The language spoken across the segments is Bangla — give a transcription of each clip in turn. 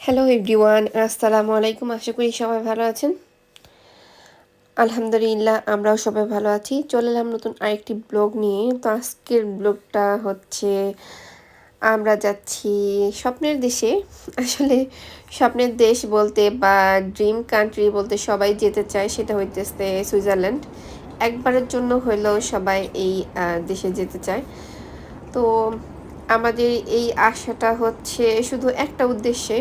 হ্যালো এভরিওয়ান, আসসালামু আলাইকুম। আশা করি সবাই ভালো আছেন। আলহামদুলিল্লাহ, আমরাও সবাই ভালো আছি। চলে এলাম নতুন আরেকটি ব্লগ নিয়ে। তো আজকের ব্লগটা হচ্ছে আমরা যাচ্ছি স্বপ্নের দেশে। আসলে স্বপ্নের দেশ বলতে বা ড্রিম কান্ট্রি বলতে সবাই যেতে চায়, সেটা হইতেছে সুইজারল্যান্ড। একবারের জন্য হইলেও সবাই এই দেশে যেতে চায়। তো আমাদের এই আশাটা হচ্ছে শুধু একটা উদ্দেশ্যে।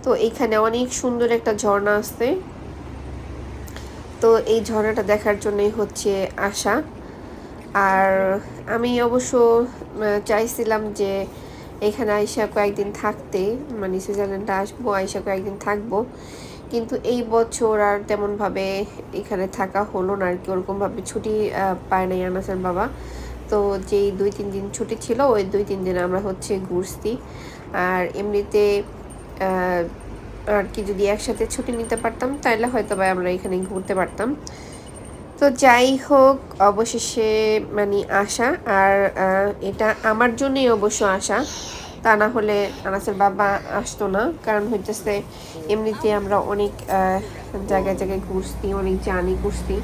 তো এইখানে অনেক সুন্দর একটা ঝর্ণা আছে। তো এই ঝর্ণাটা দেখার জন্যই হচ্ছে আসা। আর আমি অবশ্য চাইছিলাম যে এখানে আইসা কয়েকদিন থাকতে, মানে সুইজারল্যান্ডে আসবো, আইসা কয়েকদিন থাকবো। কিন্তু এই বছর আর তেমনভাবে এখানে থাকা হলো না আর কি। ওরকমভাবে ছুটি পায় নাই আনাসের বাবা। তো যেই 2-3 দিন ছুটি ছিল, ওই 2-3 দিন আমরা হচ্ছে ঘুরছি। আর এমনিতে আর কি যদি একসাথে ছুটি নিতে পারতাম তাহলে হয়তো বা আমরা এখানে ঘুরতে পারতাম। তো যাই হোক, অবশেষে মানে আসা। আর এটা আমার জন্যই অবশ্য আসা, তা না হলে আনাসের বাবা আসতো না। কারণ হইতেছে এমনিতে আমরা অনেক জায়গায় জায়গায় ঘুরছি, অনেক জার্নি করছি।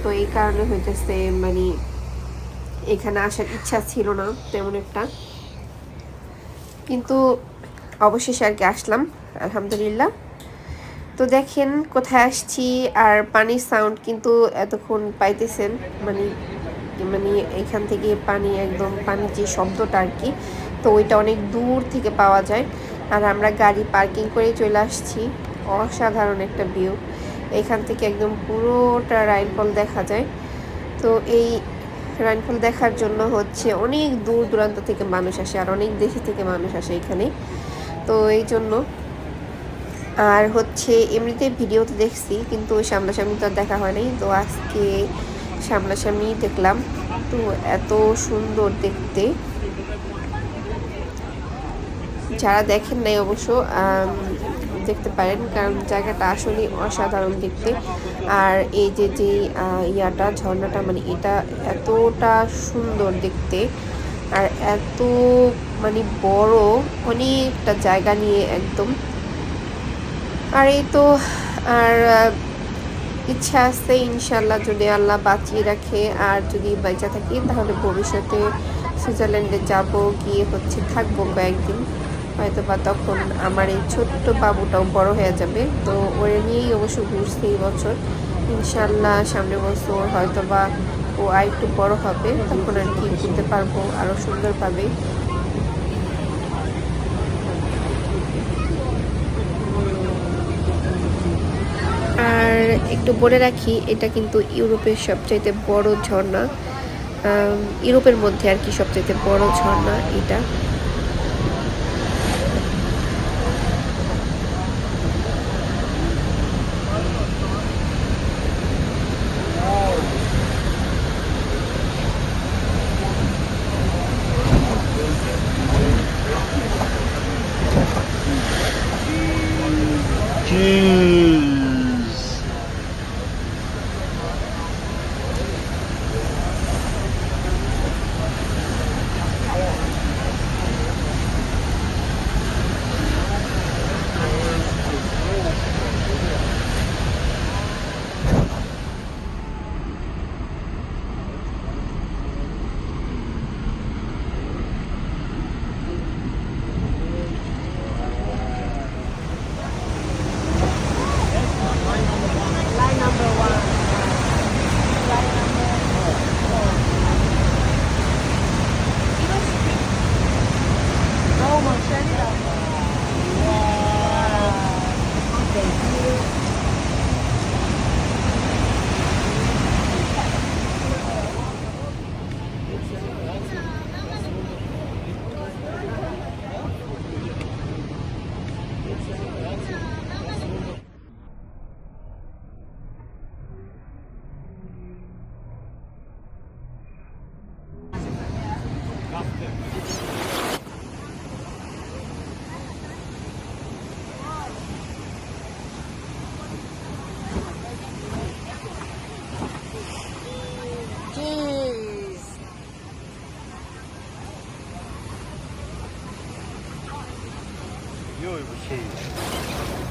তো এই কারণে হইতেছে মানে এখানে আসার ইচ্ছা ছিল না তেমন একটা। কিন্তু অবশেষে আর কি আসলাম, আলহামদুলিল্লাহ। তো দেখেন কোথায় আসছি। আর পানির সাউন্ড কিন্তু এতক্ষণ পাইতেছেন, মানে মানে এখান থেকে পানি, একদম পানির যে শব্দটা আর কি, তো ওইটা অনেক দূর থেকে পাওয়া যায়। আর আমরা গাড়ি পার্কিং করে চলে আসছি। অসাধারণ একটা ভিউ, এখান থেকে একদম পুরোটা রাইনফল দেখা যায়। তো এই রাইনফল দেখার জন্য হচ্ছে অনেক দূর দূরান্ত থেকে মানুষ আসে, আর অনেক দেশ থেকে মানুষ আসে এখানে। তো এই জন্য আর হচ্ছে এমনিতে ভিডিওতে দেখছি, কিন্তু ওই সামনাসামনি তো আর দেখা হয় নাই। তো আজকে সামনাসামনি দেখলাম। তো এত সুন্দর দেখতে, যারা দেখেন নাই অবশ্য দেখতে পারেন, কারণ জায়গাটা আসলে অসাধারণ দেখতে। আর এই যে যে ইয়াটা, ঝর্ণাটা, মানে এটা এতটা সুন্দর দেখতে। আর এত মানে বড়, অনেকটা জায়গা নিয়ে একদম। আর এই তো, আর ইচ্ছা আছে ইনশাল্লাহ, যদি আল্লাহ বাঁচিয়ে রাখে আর যদি বেঁচে থাকি, তাহলে ভবিষ্যতে সুইজারল্যান্ডে যাব, গিয়ে হচ্ছে থাকবো কয়েকদিন। হয়তো বা তখন আমার এই ছোট্ট বাবুটাও বড় হয়ে যাবে। তো ওরে নিয়েই অবশ্য ঘুরছি এই বছর। ইনশাল্লাহ সামনের বছর হয়তো বা ও আর একটু বড় হবে, তখন আর কি ঘুরতে পারবো আরও সুন্দরভাবে। আর একটু বলে রাখি, এটা কিন্তু ইউরোপের সবচাইতে বড় ঝর্ণা, ইউরোপের মধ্যে আর কি সবচাইতে বড় ঝর্ণা এটা।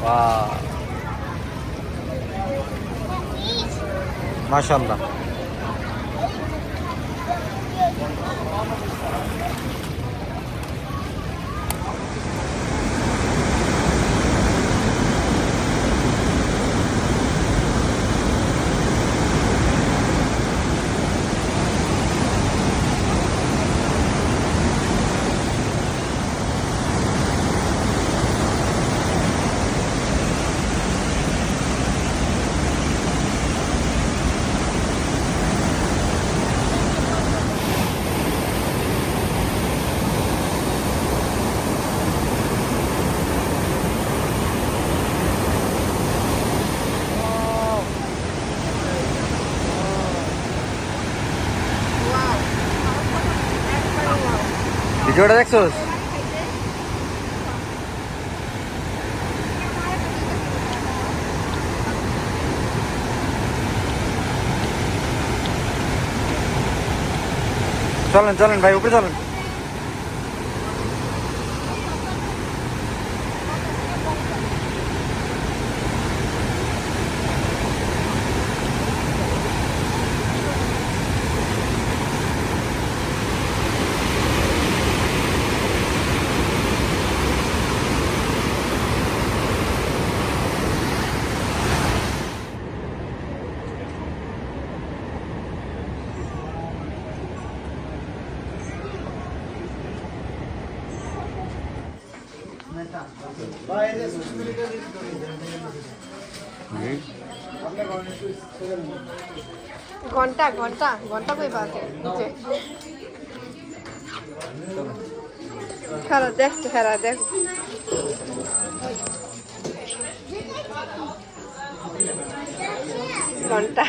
বাহ, মাশাআল্লাহ। ভিডিওটা দেখছোস? চলেন চলেন ভাই, উপরে চলেন। ঘন্টা ঘন্টা ঘন্টা কই বাজে যে খারা দেখছো, খারা দেখো ঘন্টা।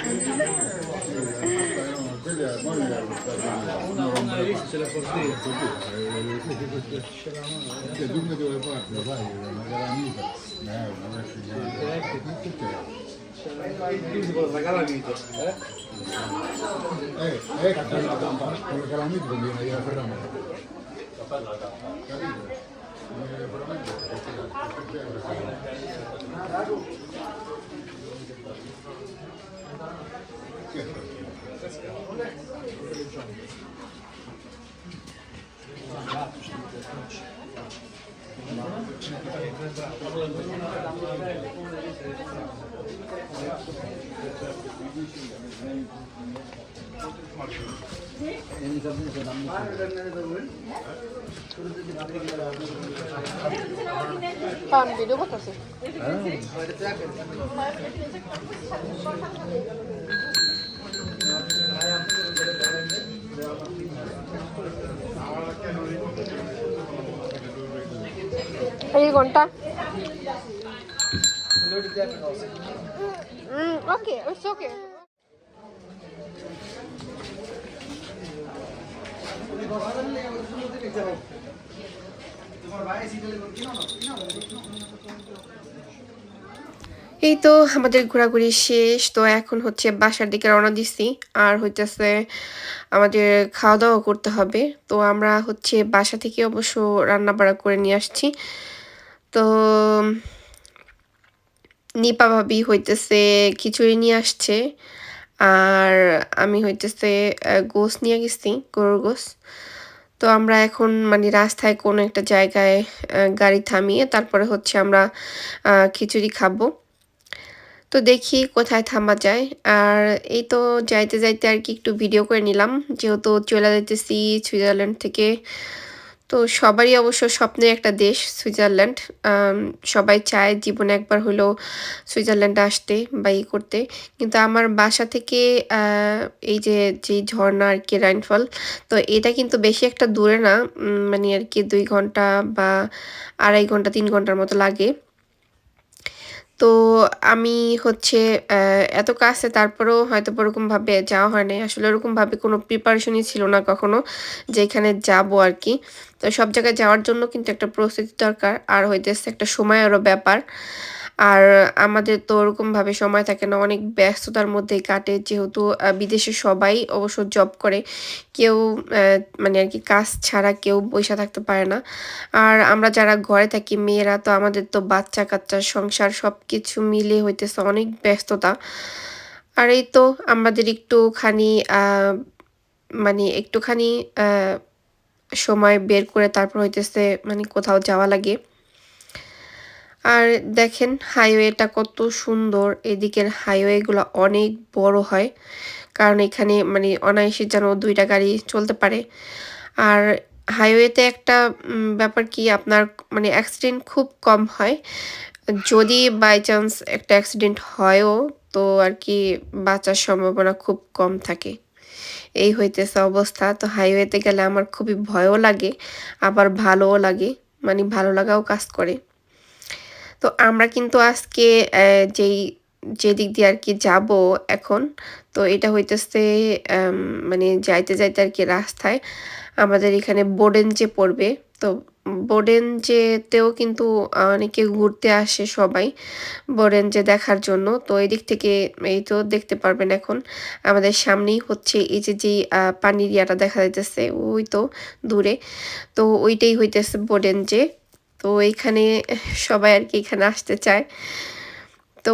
ভিডিও করতেছি। এই ঘন্টা ওকে, ইটস ওকে। এই তো আমাদের ঘোরাঘুরি শেষ, তো এখন হচ্ছে বাসার দিকে রওনা দিছি। আর হইতেছে আমাদের খাওয়া দাওয়া করতে হবে। তো আমরা হচ্ছে বাসা থেকে অবশ্য রান্না বাড়া করে নিয়ে আসছি। তো নিপা ভাবি হইতেছে খিচুড়ি নিয়ে আসছে, আর আমি হইতেছে গোস নিয়ে গেছি, গরুর গোস। তো আমরা এখন মানে রাস্তায় কোনো একটা জায়গায় গাড়ি থামিয়ে তারপরে হচ্ছে আমরা খিচুড়ি খাবো। তো দেখি কোথায় থামা যায়। আর এই তো যাইতে যাইতে আর কি একটু ভিডিও করে নিলাম, যেহেতু চলে যাইতেছি সুইজারল্যান্ড থেকে। তো সবারই অবশ্য স্বপ্নের একটা দেশ সুইজারল্যান্ড। সবাই চায় জীবনে একবার হলেও সুইজারল্যান্ডে আসতে বা ই করতে। কিন্তু আমার বাসা থেকে এই যে ঝর্ণা আর কি রাইনফল, তো এটা কিন্তু বেশি একটা দূরে না, মানে আর কি 2 ঘন্টা বা 2.5 ঘন্টা 3 ঘন্টার মতো লাগে। তো আমি হচ্ছে এত কাছে তারপরেও হয়তো ওরকমভাবে যাওয়া হয় নাই। আসলে ওরকমভাবে কোনো প্রিপারেশনই ছিল না কখনো যে এখানে যাবো আর কি। তো সব জায়গায় যাওয়ার জন্য কিন্তু একটা প্রস্তুতি দরকার, আর হইতেছে একটা সময়েরও ব্যাপার। আর আমাদের তো ওরকমভাবে সময় থাকে না, অনেক ব্যস্ততার মধ্যেই কাটে যেহেতু বিদেশে সবাই অবশ্য জব করে। কেউ মানে আর কি কাজ ছাড়া কেউ বইসা থাকতে পারে না। আর আমরা যারা ঘরে থাকি মেয়েরা তো আমাদের তো বাচ্চা-কাচ্চা, সংসার সবকিছু মিলে হইতেছে অনেক ব্যস্ততা। আর এই তো আমাদের একটুখানি মানে একটুখানি আ সময় বের করে তারপর হইতেছে মানে কোথাও যাওয়া লাগে। আর দেখেন হাইওয়েটা কত সুন্দর। এদিকের হাইওয়েগুলা অনেক বড় হয়। কারণ এখানে মানে অনায়াসে যেন ২ টা গাড়ি চলতে পারে। আর হাইওয়েতে একটা ব্যাপার কি আপনার মানে অ্যাক্সিডেন্ট খুব কম হয়। যদি বাই চান্স একটা অ্যাক্সিডেন্ট হয়ও তো আরকি বাঁচার সম্ভাবনা খুব কম থাকে। এই হইতেছে অবস্থা। তো হাইওয়েতে গেলে আমার খুবই ভয়ও লাগে, আবার ভালোও লাগে। মানে ভালো লাগাও কাজ করে। তো আমরা কিন্তু আজকে যেই যেদিক দিয়ে আরকি যাবো এখন, তো এটা হইতেছে আম মানে যাইতে আরকি রাস্তায় আমাদের এখানে বোডেনজে পড়বে। তো বোডেনজেতেও কিন্তু অনেকে ঘুরতে আসে সবাই, বোডেনজে দেখার জন্য। তো এদিক থেকে এই তো দেখতে পারবেন এখন আমাদের সামনেই হচ্ছে এই যে যেই পানির ইয়াটা দেখা যাইতেছে ওই তো দূরে। তো ওইটাই হইতেছে বোডেনজে। তো এইখানে সবাই আরকি এখানে আসতে চায়। তো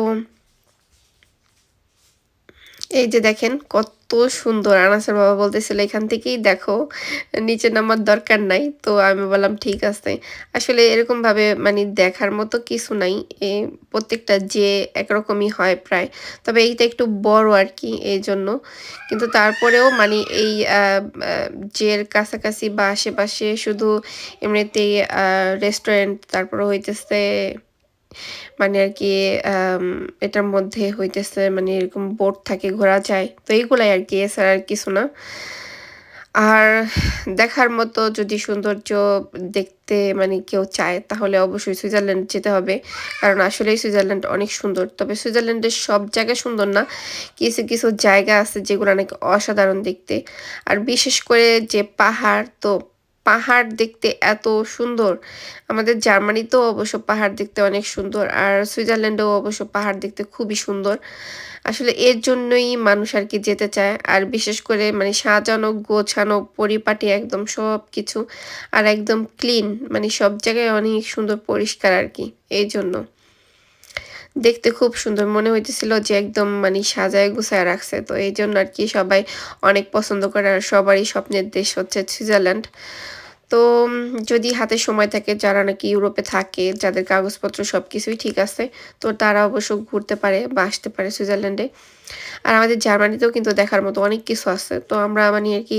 এই যে দেখেন কত সুন্দর আনাসের বাবা বলতেছিল এখান থেকেই দেখো, নিচে নামার দরকার নাই। তো আমি বললাম ঠিক আছে। আসলে এরকমভাবে মানে দেখার মতো কিছু নাই। এ প্রত্যেকটা একরকমই হয় প্রায়। তবে এইটা একটু বড় আরকি এইজন্য। কিন্তু তারপরেও মানে এই আ আ এর কাছাকাছি বা আশেপাশে শুধু এমনিতেই রেস্টুরেন্ট তারপরে হইতেছে মানে আরকি আম এটার মধ্যে হইতেছে মানে এরকম বোট থাকে ঘোরা যায়। তো এইগুলাই আরকি এছাড়া আর কিছু না। আর দেখার মতো যদি সৌন্দর্য দেখতে মানে কেউ চায় তাহলে অবশ্যই সুইজারল্যান্ড যেতে হবে। কারণ আসলেই সুইজারল্যান্ড অনেক সুন্দর। তবে সুইজারল্যান্ডের সব জায়গা সুন্দর না। কিছু জায়গা আছে যেগুলো নাকি অসাধারণ দেখতে। আর বিশেষ করে যে পাহাড়, তো পাহাড় দেখতে এত সুন্দর। আমাদের জার্মানিতেও অবশ্য পাহাড় দেখতে অনেক সুন্দর। আর সুইজারল্যান্ডেও অবশ্য পাহাড় দেখতে খুবই সুন্দর। আসলে এর জন্যই মানুষ আরকি যেতে চায়। আর বিশেষ করে মানে সাজানো, গোছানো, পরিপাটি একদম সবকিছু। আর একদম ক্লিন মানে সব জায়গায় অনেক সুন্দর পরিষ্কার আরকি। এইজন্য। দেখতে খুব সুন্দর মনে হইতেছিল যে একদম মানে সাজায় গুছায় রাখছে। তো এইজন্য আরকি সবাই অনেক পছন্দ করে। আর সবারই স্বপ্নের দেশ হচ্ছে সুইজারল্যান্ড। তো যদি হাতে সময় থাকে যারা নাকি ইউরোপে থাকে, যাদের কাগজপত্র সবকিছুই ঠিক আছে, তো তারা অবশ্য ঘুরতে পারে বা আসতে পারে সুইজারল্যান্ডে। আর আমাদের জার্মানিতেও কিন্তু দেখার মতো অনেক কিছু আছে। তো আমরা মানে আরকি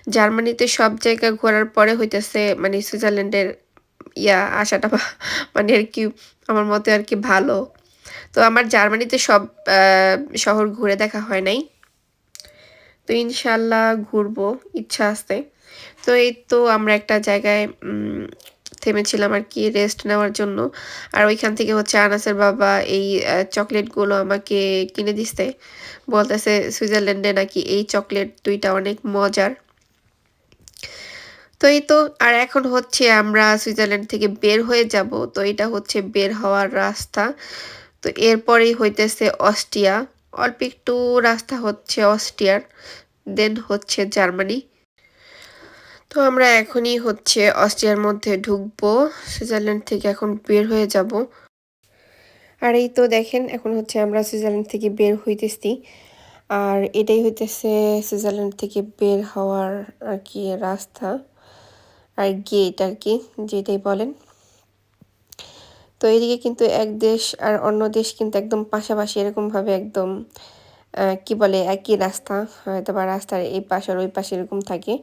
জার্মানিতে সব জায়গা ঘোরার পরে হইতেছে মানে সুইজারল্যান্ডের আসাটা মানে আরকি আমার মতে আরকি ভালো। তো আমার জার্মানিতে সব আ শহর ঘুরে দেখা হয় নাই। তো ইনশাআল্লাহ ঘুরবো, ইচ্ছা আছে। তো এই তো আমরা একটা জায়গায় থেমেছিলাম আরকি রেস্ট নেওয়ার জন্য। আর ওইখান থেকে হচ্ছে আনাসের বাবা এই চকোলেটগুলো আমাকে কিনে দিছে। বলতেছে সুইজারল্যান্ডে নাকি এই চকোলেট ২ টা অনেক মজার। তো এই তো আর এখন হচ্ছে আমরা সুইজারল্যান্ড থেকে বের হয়ে যাব। তো এটা হচ্ছে বের হওয়ার রাস্তা। তো এরপরেই হইতেছে অস্ট্রিয়া। অল্প একটু রাস্তা হচ্ছে অস্ট্রিয়ার। দেন হচ্ছে জার্মানি। তো আমরা এখনই হচ্ছে অস্ট্রিয়ার মধ্যে ঢুকবো। সুইজারল্যান্ড থেকে এখন বের হয়ে যাব। আর এই তো দেখেন এখন হচ্ছে আমরা সুইজারল্যান্ড থেকে বের হইতেছি। আর এটাই হইতেছে সুইজারল্যান্ড থেকে বের হওয়ার আরকি রাস্তা। আর গেট আরকি যেটাই বলেন। তো এদিকে কিন্তু এক দেশ আর অন্য দেশ কিন্তু একদম পাশাপাশি এরকমভাবে একদম কি বলে একই রাস্তা। হয়তোবা রাস্তার এই পাশ আর ওই পাশে এরকম থাকে।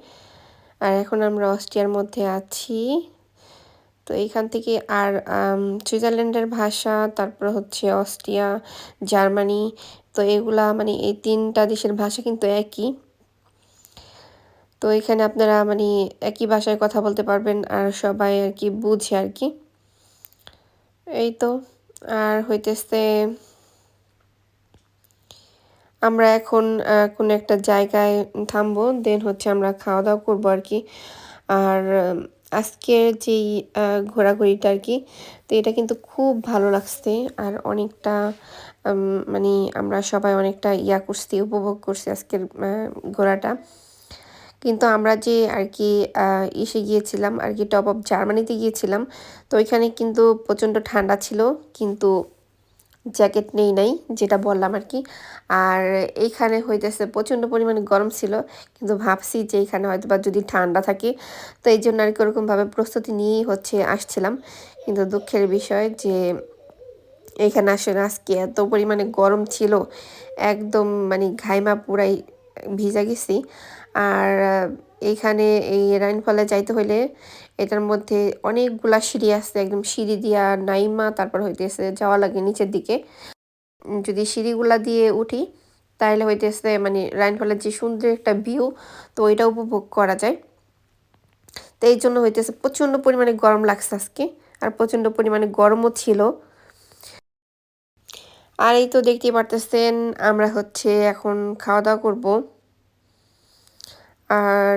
আর এখন আমরা অস্ট্রিয়ার মধ্যে আছি। তো এইখান থেকে আর সুইজারল্যান্ডের ভাষা, তারপর হচ্ছে অস্ট্রিয়া, জার্মানি, তো এগুলা মানে এই ৩ টা দেশের ভাষা কিন্তু একই। তো এখানে আপনারা মানে একই ভাষায় কথা বলতে পারবেন আর সবাই আরকি বুঝে আরকি। এই তো আর হইতেছে আমরা এখন কোনো একটা জায়গায় থামবো। দেন হচ্ছে আমরা খাওয়া-দাওয়া করবো আরকি। আর আজকের যেই ঘোরাঘুরিটা আর কি, তো এটা কিন্তু খুব ভালো লাগছে। আর অনেকটা মানে আমরা সবাই অনেকটা করছি, উপভোগ করছি আজকের ঘোরাটা। কিন্তু আমরা যে আর কি ইসে গিয়েছিলাম আর কি, টপ অফ জার্মানিতে গিয়েছিলাম, তো ওইখানে কিন্তু প্রচণ্ড ঠান্ডা ছিল, কিন্তু জ্যাকেট নেই নাই, যেটা বললাম আর কি। আর এইখানে হইতেছে প্রচণ্ড পরিমাণে গরম ছিল, কিন্তু ভাবছি যে এইখানে হয়তো বা যদি ঠান্ডা থাকে, তো এই জন্য আর কি ওরকমভাবে প্রস্তুতি নিয়েই আসছিলাম। কিন্তু দুঃখের বিষয় যে এইখানে আসলে আজকে এত পরিমাণে গরম ছিল, একদম মানে ঘাইমা পুরাই ভিজা গেছি। আর এইখানে এই রাইনফলে যাইতে হইলে এটার মধ্যে অনেকগুলা সিঁড়ি আছে, একদম সিঁড়ি দিয়া নাইমা তারপর হইতেছে যাওয়া লাগে নিচের দিকে। যদি সিঁড়িগুলা দিয়ে উঠি তাহলে হইতেছে মানে রাইনফলের যে সুন্দর একটা ভিউ, তো ওইটা উপভোগ করা যায়। তো এই জন্য হইতেছে প্রচণ্ড পরিমাণে গরম লাগছে আজকে, আর প্রচণ্ড পরিমাণে গরমও ছিল। আর এই তো দেখতেই পারতেছেন আমরা এখন খাওয়া দাওয়া করব। আর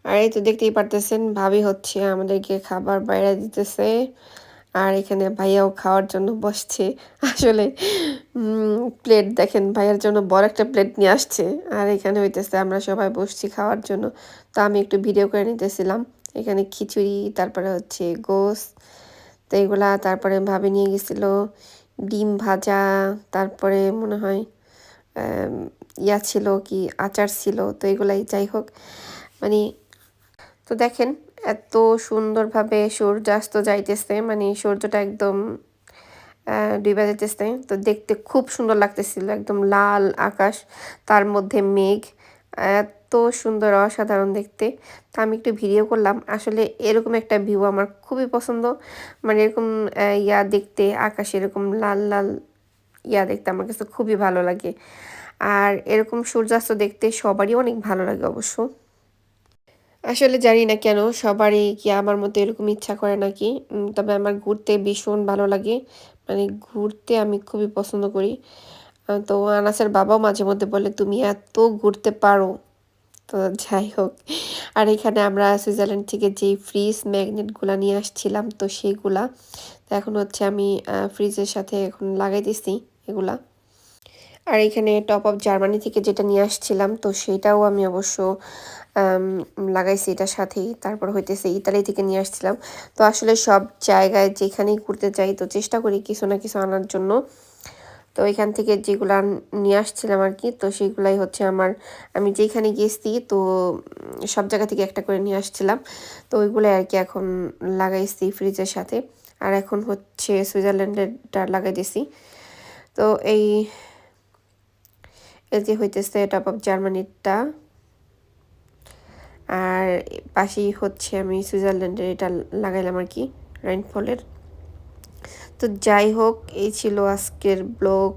আর এই তো দেখতেই পারতেছেন ভাবি আমাদেরকে খাবার বাইরে দিতেছে। আর এখানে ভাইয়াও খাওয়ার জন্য বসছে। আসলে প্লেট দেখেন, ভাইয়ার জন্য বড় একটা প্লেট নিয়ে আসছে। আর এখানে হইতেছে আমরা সবাই বসছি খাওয়ার জন্য। তো আমি একটু ভিডিও করে নিতেছিলাম। এখানে খিচুড়ি, তারপরে গোশত, তো এগুলা, তারপরে ভাবি নিয়ে গেছিল ডিম ভাজা, তারপরে মনে হয় ছিল কি আচার ছিল, তো এগুলাই যাই হোক মানে। তো দেখেন এত সুন্দরভাবে সূর্যাস্ত যাইতেছে, মানে সূর্যটা একদম ডুবে যাইতেছে, তো দেখতে খুব সুন্দর লাগতেছিল, একদম লাল আকাশ, তার মধ্যে মেঘ, এত সুন্দর, অসাধারণ দেখতে। তো আমি একটু ভিডিও করলাম। আসলে এরকম একটা ভিউ আমার খুবই পছন্দ, মানে এরকম দেখতে, আকাশে এরকম লাল লাল দেখতে আমার কাছে খুবই ভালো লাগে। আর এরকম সূর্যাস্ত দেখতে সবারই অনেক ভালো লাগে অবশ্য। আসলে জানি না কেন সবারই কি আমার মতো এরকম ইচ্ছা করে নাকি, তবে আমার ঘুরতে ভীষণ ভালো লাগে, মানে ঘুরতে আমি খুবই পছন্দ করি। তো আনাসের বাবাও মাঝে মধ্যে বলে তুমি এত ঘুরতে পারো। তো যাই হোক, আর এখানে আমরা সুইজারল্যান্ড থেকে যেই ফ্রিজ ম্যাগনেটগুলা নিয়ে আসছিলাম, তো সেইগুলা তো এখন আমি ফ্রিজের সাথে এখন লাগাই দিছি এগুলা। আর এখানে টপ অফ জার্মানি থেকে যেটা নিয়ে আসছিলাম, তো সেটাও আমি অবশ্য লাগাইছি এটার সাথেই। তারপর ইতালি থেকে নিয়ে আসছিলাম। তো আসলে সব জায়গায় যেখানেই ঘুরতে যাই, তো চেষ্টা করি কিছু না কিছু আনার জন্য। তো এখান থেকে যেগুলা নিয়ে আসছিলাম আর কি, তো সেইগুলাই আমার, আমি যেখানে গেছি তো সব জায়গা থেকে একটা করে নিয়ে আসছিলাম। তো ওইগুলাই আর কি এখন লাগাইছি ফ্রিজের সাথে। আর এখন সুইজারল্যান্ডেরটা লাগাই দিছি। তো এই যে টপ অফ জার্মানিটা, আর পাশেই আমি সুইজারল্যান্ডের এটা লাগাইলাম আর কি, রাইনফলের। তো যাই হোক, এই ছিল আজকের ব্লগ।